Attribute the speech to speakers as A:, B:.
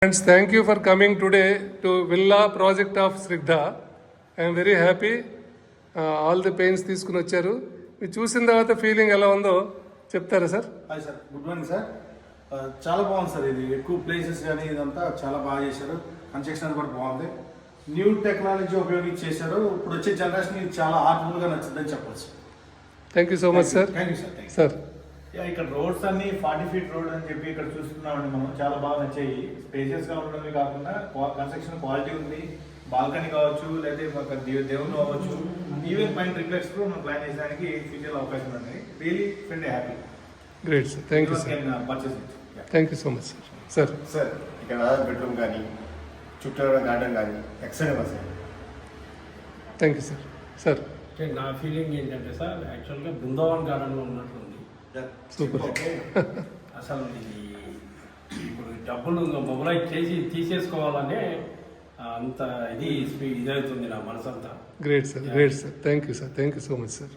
A: Friends, thank you for coming today to Villa project of Srigdha. I am very happy. All the pains తీసుకుని వచ్చారు. మీరు చూసిన తర్వాత feeling ఎలా ఉందో చెప్తారా sir?
B: Hi sir, good morning sir. చాలా బాగుంది సార్. ఇది ఎక్కువ ప్లేసెస్ కానీ ఇదంతా చాలా బాగా చేశారు. కన్స్ట్రక్షన్ కూడా బాగుంది. న్యూ టెక్నాలజీ ఉపయోగించి చేశారు. ఇప్పుడు వచ్చే జనరేషన్ ఇది చాలా ఆర్ట్ఫుల్గా నచ్చుతుందని చెప్పచ్చు.
A: Thank you so much sir.
B: Thank you sir.
A: Sir
C: ఇక్కడ రోడ్స్ అన్ని 40 feet రోడ్ అని చెప్పి ఇక్కడ చూస్తున్నామండి. మనం చాలా బాగా నచ్చాయి. స్పేషియస్ గా ఉండడమే కాకుండా కన్స్ట్రక్షన్ క్వాలిటీ ఉంది. బాల్కనీ కావచ్చు, లేదా దేవుళ్ళు అవ్వచ్చు, ఈవెన్ పైన రిఫ్లెక్స్ కూడా మనం ప్లాన్ చేయడానికి ఫ్యూచర్ అవకాశం ఉంది. Really feel happy.
A: Great sir, thank you sir. Thank you so much sir. Sir
D: sir ఇక్కడ బెడ్రూమ్ కానీ చుట్టూ గార్డెన్ కానీ excellent sir.
A: Thank you sir. Sir
E: నా ఫీలింగ్ ఏంటంటే సార్, యాక్చువల్గా బృందావన్ గార్డెన్లో ఉన్నట్లుంది.
A: సూపర్.
E: అసలు ఇది ఇప్పుడు డబ్బులు మొబైలైజ్ చేసి తీసేసుకోవాలనే అంత ఇది ఇదవుతుంది నా మనసంతా.
A: Great sir, great sir. Thank you sir. Thank you so much sir.